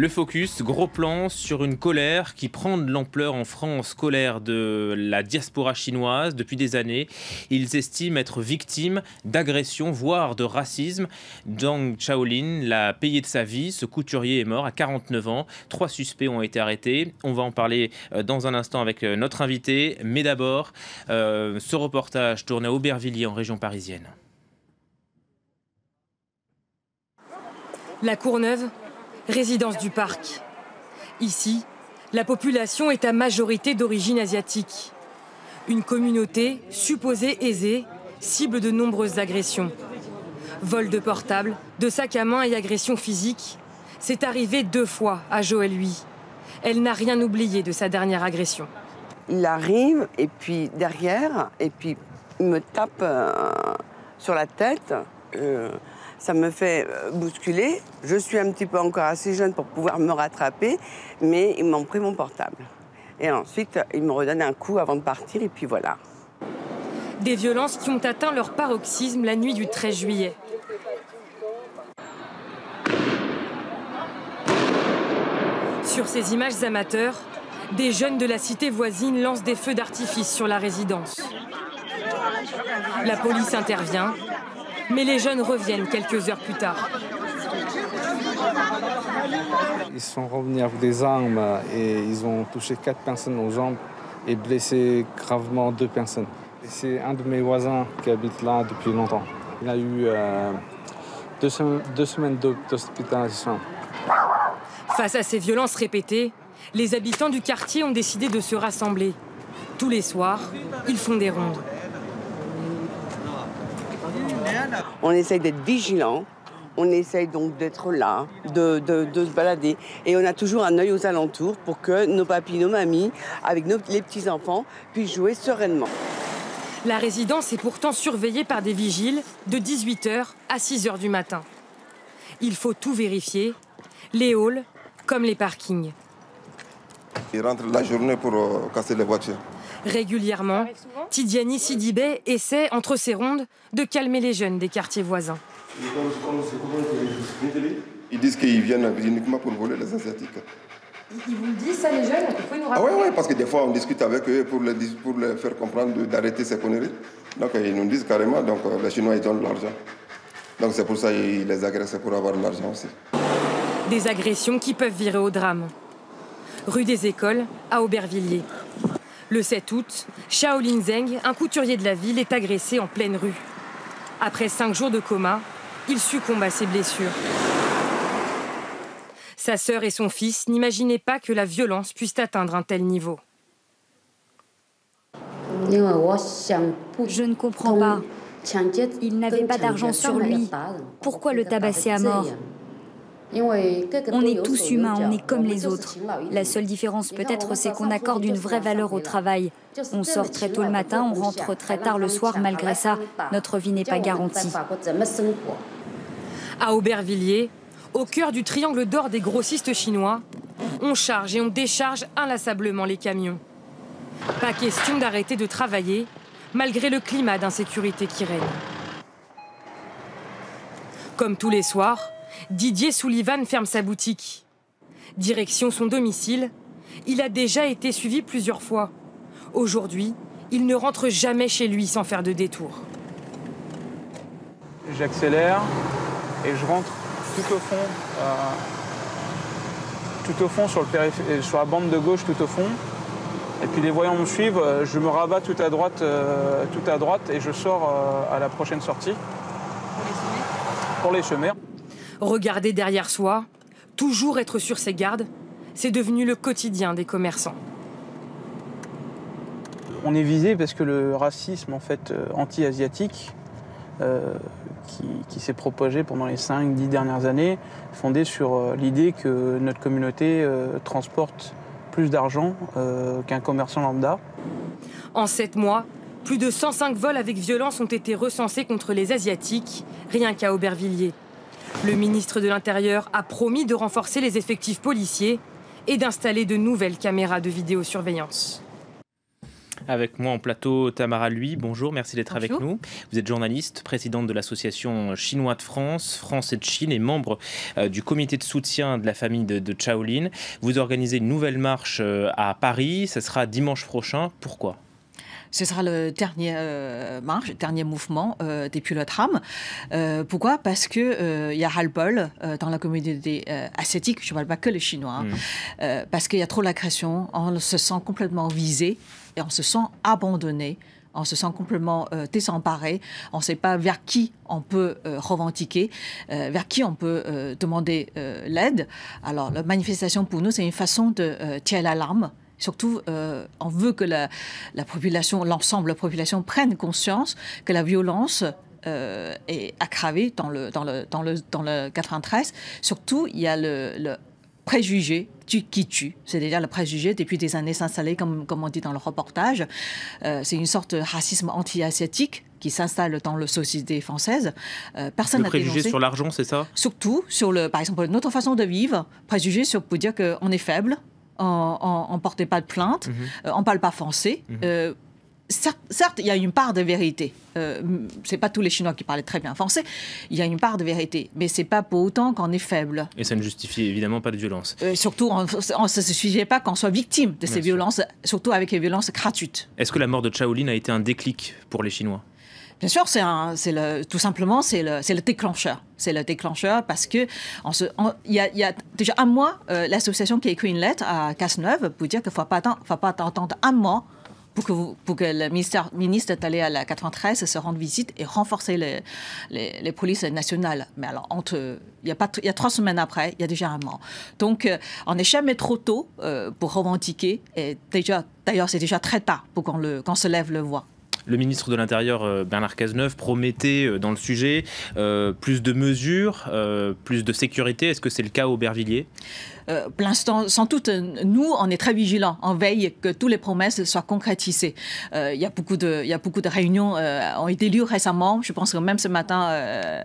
Le focus, gros plan sur une colère qui prend de l'ampleur en France, colère de la diaspora chinoise depuis des années. Ils estiment être victimes d'agressions, voire de racisme. Zhang Shaolin l'a payé de sa vie. Ce couturier est mort à 49 ans. 3 suspects ont été arrêtés. On va en parler dans un instant avec notre invité. Mais d'abord, ce reportage tourné à Aubervilliers en région parisienne. La Courneuve, résidence du parc. Ici, la population est à majorité d'origine asiatique. Une communauté supposée aisée, cible de nombreuses agressions. Vol de portable, de sacs à main et agressions physiques. C'est arrivé 2 fois à Joël Huy. Elle n'a rien oublié de sa dernière agression. Il arrive, et puis derrière, et puis il me tape sur la tête. Ça me fait bousculer. Je suis un petit peu encore assez jeune pour pouvoir me rattraper, mais ils m'ont pris mon portable. Et ensuite, ils me redonnent un coup avant de partir, et puis voilà. Des violences qui ont atteint leur paroxysme la nuit du 13 juillet. Sur ces images amateurs, des jeunes de la cité voisine lancent des feux d'artifice sur la résidence. La police intervient, mais les jeunes reviennent quelques heures plus tard. Ils sont revenus avec des armes et ils ont touché 4 personnes aux jambes et blessé gravement 2 personnes. C'est un de mes voisins qui habite là depuis longtemps. Il a eu 2 semaines d'hospitalisation. Face à ces violences répétées, les habitants du quartier ont décidé de se rassembler. Tous les soirs, ils font des rondes. On essaye d'être vigilants, on essaye donc d'être là, de se balader. Et on a toujours un œil aux alentours pour que nos papis, nos mamies, avec les petits-enfants, puissent jouer sereinement. La résidence est pourtant surveillée par des vigiles de 18 h à 6 h du matin. Il faut tout vérifier, les halls comme les parkings. Ils rentrent la journée pour casser les voitures. Régulièrement, Tidiane Sidibé essaie, entre ses rondes, de calmer les jeunes des quartiers voisins. Ils disent qu'ils viennent uniquement pour voler les Asiatiques. Ils vous le disent, ça, les jeunes? Vous pouvez nous rappeler? Oui, parce que des fois, on discute avec eux pour les faire comprendre d'arrêter ces conneries. Donc, ils nous disent carrément, donc les Chinois, ils donnent l'argent. Donc, c'est pour ça qu'ils les agressent, pour avoir de l'argent aussi. Des agressions qui peuvent virer au drame. Rue des Écoles, à Aubervilliers. Le 7 août, Shaolin Zeng, un couturier de la ville, est agressé en pleine rue. Après 5 jours de coma, il succombe à ses blessures. Sa sœur et son fils n'imaginaient pas que la violence puisse atteindre un tel niveau. Je ne comprends pas. Il n'avait pas d'argent sur lui. Pourquoi le tabasser à mort? On est tous humains, on est comme les autres. La seule différence peut-être, c'est qu'on accorde une vraie valeur au travail. On sort très tôt le matin, on rentre très tard le soir. Malgré ça, notre vie n'est pas garantie. À Aubervilliers, au cœur du triangle d'or des grossistes chinois, on charge et on décharge inlassablement les camions. Pas question d'arrêter de travailler, malgré le climat d'insécurité qui règne. Comme tous les soirs, Didier Sullivan ferme sa boutique. Direction son domicile, il a déjà été suivi plusieurs fois. Aujourd'hui, il ne rentre jamais chez lui sans faire de détour. J'accélère et je rentre tout au fond sur la bande de gauche tout au fond. Et puis les voyants me suivent, je me rabats tout à droite et je sors à la prochaine sortie. Pour les semer. Regarder derrière soi, toujours être sur ses gardes, c'est devenu le quotidien des commerçants. On est visé parce que le racisme en fait, anti-asiatique qui s'est propagé pendant les 5-10 dernières années, fondé sur l'idée que notre communauté transporte plus d'argent qu'un commerçant lambda. En 7 mois, plus de 105 vols avec violence ont été recensés contre les Asiatiques, rien qu'à Aubervilliers. Le ministre de l'Intérieur a promis de renforcer les effectifs policiers et d'installer de nouvelles caméras de vidéosurveillance. Avec moi en plateau, Tamara Lui. Bonjour, merci d'être avec nous. Vous êtes journaliste, présidente de l'association Chinois de France, France et de Chine et membre du comité de soutien de la famille de Shaolin. Vous organisez une nouvelle marche à Paris. Ce sera dimanche prochain. Pourquoi ? Ce sera le dernier dernier mouvement depuis le tram. Pourquoi ? Parce que y a ras-le-bol dans la communauté asiatique, je ne parle pas que les Chinois, parce qu'il y a trop d'agression, on se sent complètement visé et on se sent abandonné. On se sent complètement désemparé. On ne sait pas vers qui on peut revendiquer, vers qui on peut demander l'aide. Alors, la manifestation, pour nous, c'est une façon de tirer l'alarme. Surtout, on veut que la population, l'ensemble de la population prenne conscience que la violence est aggravée dans le 93. Surtout, il y a le préjugé qui tue. C'est-à-dire le préjugé, depuis des années, s'installer, comme on dit dans le reportage. C'est une sorte de racisme anti-asiatique qui s'installe dans la société française. Personne n'a dénoncé. Le préjugé sur l'argent, c'est ça ? Surtout, par exemple, notre façon de vivre. Préjugé pour dire qu'on est faible. On ne portait pas de plainte, on ne parle pas français. Certes, il y a une part de vérité. Ce n'est pas tous les Chinois qui parlaient très bien français. Il y a une part de vérité. Mais ce n'est pas pour autant qu'on est faible. Et ça ne justifie évidemment pas de violence. Surtout, on ne se suffisait pas qu'on soit victime de ces violences, surtout avec les violences gratuites. Est-ce que la mort de Shaolin a été un déclic pour les Chinois ? Bien sûr, tout simplement, c'est le déclencheur. C'est le déclencheur parce que il y a déjà un mois, l'association qui a écrit une lettre à Cazeneuve pour dire qu'il ne faut pas attendre un mois pour que le ministre est allé à la 93 se rende visite et renforcer les polices nationales. Mais alors, il y a 3 semaines après, il y a déjà un mort. Donc, on n'est jamais trop tôt pour revendiquer. Et d'ailleurs, c'est déjà très tard pour qu'on se lève le voix. Le ministre de l'Intérieur, Bernard Cazeneuve, promettait dans le sujet plus de mesures, plus de sécurité. Est-ce que c'est le cas à Aubervilliers ? Pour l'instant, sans doute, nous, on est très vigilants. On veille que toutes les promesses soient concrétisées. Il y a beaucoup de réunions ont été lieues récemment. Je pense que même ce matin,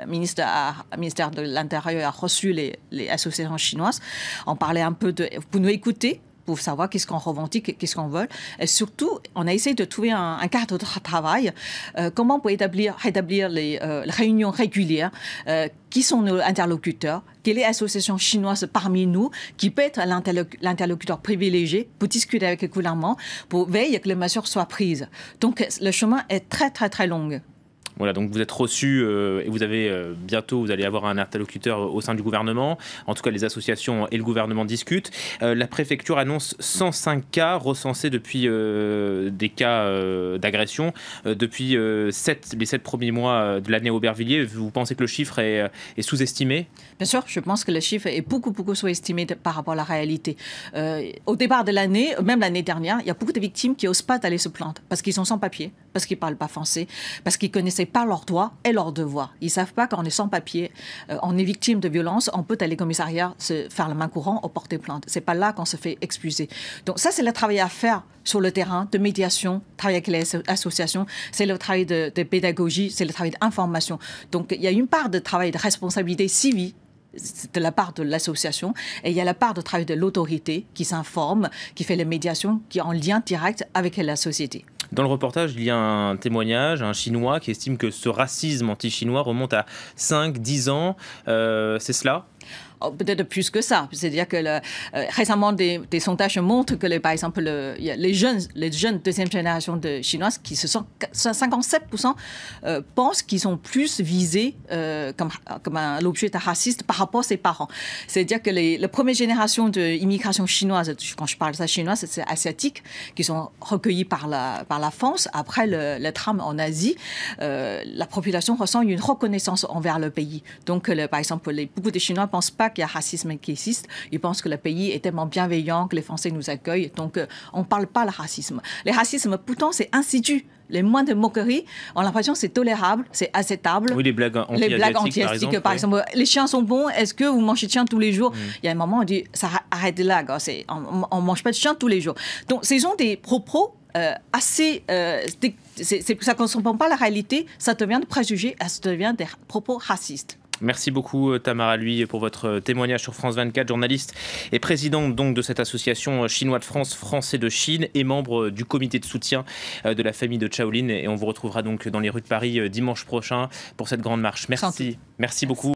le ministère de l'Intérieur a reçu les associations chinoises. On parlait un peu pour nous écouter, pour savoir qu'est-ce qu'on revendique, qu'est-ce qu'on veut. Et surtout, on a essayé de trouver un cadre de travail. Comment on peut rétablir les réunions régulières, qui sont nos interlocuteurs, quelle est l'association chinoise parmi nous qui peut être l'interlocuteur privilégié pour discuter avec le gouvernement, pour veiller que les mesures soient prises. Donc, le chemin est très, très, très long. Voilà, donc vous êtes reçu et vous allez avoir un interlocuteur au sein du gouvernement. En tout cas, les associations et le gouvernement discutent. La préfecture annonce 105 cas recensés depuis des cas d'agression depuis les 7 premiers mois de l'année à Aubervilliers. Vous pensez que le chiffre est sous-estimé ? Bien sûr, je pense que le chiffre est beaucoup, beaucoup sous-estimé par rapport à la réalité. Au départ de l'année, même l'année dernière, il y a beaucoup de victimes qui n'osent pas aller se plaindre parce qu'ils sont sans papier, parce qu'ils ne parlent pas français, parce qu'ils connaissaient pas leurs droits et leurs devoirs. Ils ne savent pas qu'on est sans papier, on est victime de violence, on peut aller au commissariat, se faire la main courante ou porter plainte. Ce n'est pas là qu'on se fait expulser. Donc ça, c'est le travail à faire sur le terrain, de médiation, travail avec les associations, c'est le travail de pédagogie, c'est le travail d'information. Donc il y a une part de travail de responsabilité civile de la part de l'association, et il y a la part de travail de l'autorité qui s'informe, qui fait les médiations, qui est en lien direct avec la société. Dans le reportage, il y a un témoignage, un Chinois qui estime que ce racisme anti-chinois remonte à 5-10 ans. C'est cela ? Peut-être plus que ça. C'est-à-dire que récemment, des sondages montrent que, par exemple, les jeunes deuxième génération de Chinoises, qui se sont 57% pensent qu'ils sont plus visés comme l'objet de raciste par rapport à ses parents. C'est-à-dire que la première génération d'immigration chinoise, quand je parle de ça chinoise, c'est asiatique, qui sont recueillis par la France. Après le tram en Asie, la population ressent une reconnaissance envers le pays. Donc, par exemple, beaucoup de Chinois ne pensent pas qu'il y a racisme qui existe. Ils pensent que le pays est tellement bienveillant, que les Français nous accueillent. Donc, on ne parle pas le racisme. Le racisme, pourtant, c'est insidieux. Les moindres moqueries, on a l'impression que c'est tolérable, c'est acceptable. Oui, les blagues anti-asiatiques, par exemple. Les chiens sont bons, est-ce que vous mangez de chiens tous les jours ? Il y a un moment, on dit, ça arrête là, on ne mange pas de chiens tous les jours. Donc, ce sont des propos assez... ça ne correspond pas à la réalité, ça devient des préjugés, ça devient des propos racistes. Merci beaucoup Tamara Lui pour votre témoignage sur France 24, journaliste et présidente donc de cette association Chinois de France, Français de Chine et membre du comité de soutien de la famille de Shaolin. Et on vous retrouvera donc dans les rues de Paris dimanche prochain pour cette grande marche. Merci beaucoup.